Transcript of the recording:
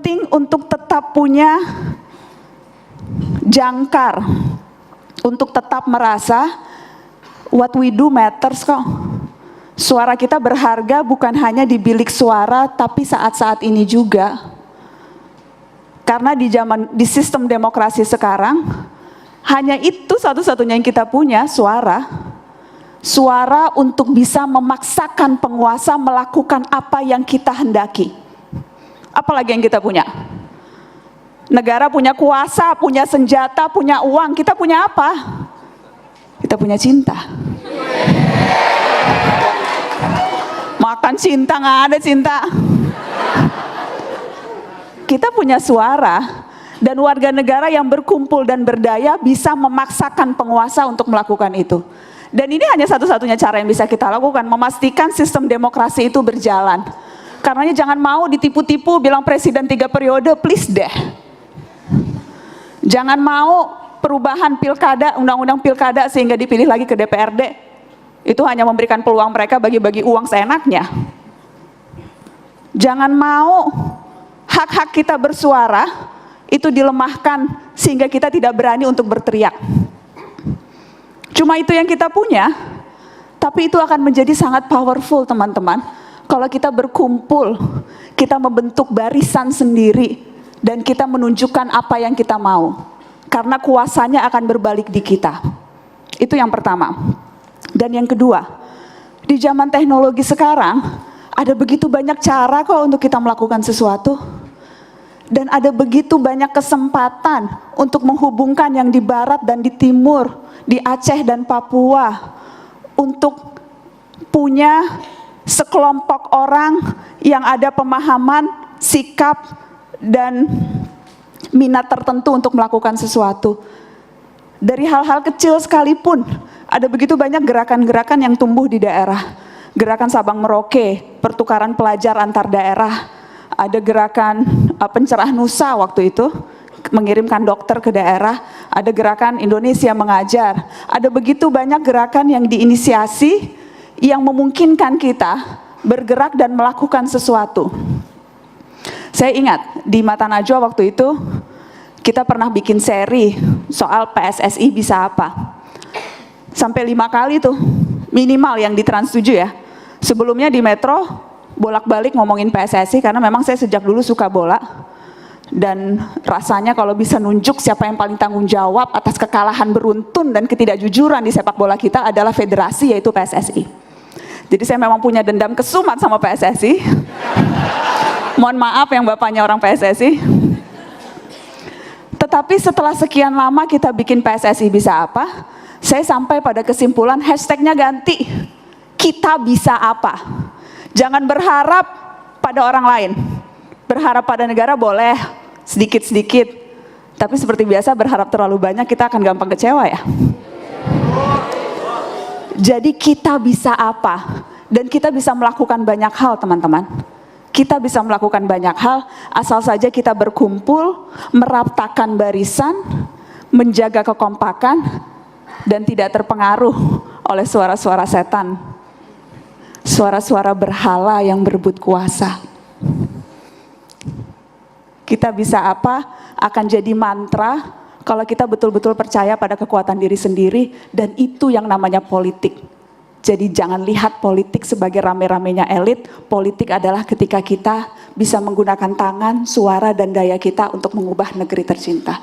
penting untuk tetap punya jangkar, untuk tetap merasa what we do matters kok. Suara kita berharga bukan hanya di bilik suara, tapi saat-saat ini juga. Karena di sistem demokrasi sekarang, hanya itu satu-satunya yang kita punya, suara. Suara untuk bisa memaksakan penguasa melakukan apa yang kita hendaki. Apalagi yang kita punya? Negara punya kuasa, punya senjata, punya uang. Kita punya apa? Kita punya cinta. Makan cinta, nggak ada cinta. Kita punya suara, dan warga negara yang berkumpul dan berdaya bisa memaksakan penguasa untuk melakukan itu. Dan ini hanya satu-satunya cara yang bisa kita lakukan, memastikan sistem demokrasi itu berjalan. Karenanya jangan mau ditipu-tipu bilang presiden 3 periode, please deh. Jangan mau perubahan pilkada, undang-undang pilkada sehingga dipilih lagi ke DPRD. Itu hanya memberikan peluang mereka bagi-bagi uang seenaknya. Jangan mau hak-hak kita bersuara itu dilemahkan sehingga kita tidak berani untuk berteriak. Cuma itu yang kita punya, tapi itu akan menjadi sangat powerful teman-teman. Kalau kita berkumpul, kita membentuk barisan sendiri, dan kita menunjukkan apa yang kita mau. Karena kuasanya akan berbalik di kita. Itu yang pertama. Dan yang kedua, di zaman teknologi sekarang, ada begitu banyak cara kok untuk kita melakukan sesuatu. Dan ada begitu banyak kesempatan untuk menghubungkan yang di barat dan di timur, di Aceh dan Papua, untuk punya sekelompok orang yang ada pemahaman, sikap, dan minat tertentu untuk melakukan sesuatu. Dari hal-hal kecil sekalipun, ada begitu banyak gerakan-gerakan yang tumbuh di daerah. Gerakan Sabang Merauke, pertukaran pelajar antar daerah. Ada gerakan pencerah Nusa waktu itu, mengirimkan dokter ke daerah. Ada gerakan Indonesia Mengajar. Ada begitu banyak gerakan yang diinisiasi yang memungkinkan kita bergerak dan melakukan sesuatu. Saya ingat di Mata Najwa waktu itu kita pernah bikin seri soal PSSI bisa apa. Sampai 5 kali tuh minimal yang di Trans 7 ya. Sebelumnya di Metro bolak-balik ngomongin PSSI karena memang saya sejak dulu suka bola. Dan rasanya kalau bisa nunjuk siapa yang paling tanggung jawab atas kekalahan beruntun dan ketidakjujuran di sepak bola kita adalah federasi, yaitu PSSI. Jadi saya memang punya dendam kesumat sama PSSI. Mohon maaf yang bapaknya orang PSSI. Tetapi setelah sekian lama kita bikin PSSI bisa apa, saya sampai pada kesimpulan hashtagnya ganti. Kita bisa apa? Jangan berharap pada orang lain. Berharap pada negara boleh, sedikit-sedikit. Tapi seperti biasa berharap terlalu banyak kita akan gampang kecewa ya. Jadi kita bisa apa? Dan kita bisa melakukan banyak hal teman-teman. Kita bisa melakukan banyak hal asal saja kita berkumpul, meraptakan barisan, menjaga kekompakan, dan tidak terpengaruh oleh suara-suara setan. Suara-suara berhala yang berebut kuasa. Kita bisa apa akan jadi mantra kalau kita betul-betul percaya pada kekuatan diri sendiri, dan itu yang namanya politik. Jadi jangan lihat politik sebagai rame-ramenya elit. Politik adalah ketika kita bisa menggunakan tangan, suara, dan daya kita untuk mengubah negeri tercinta.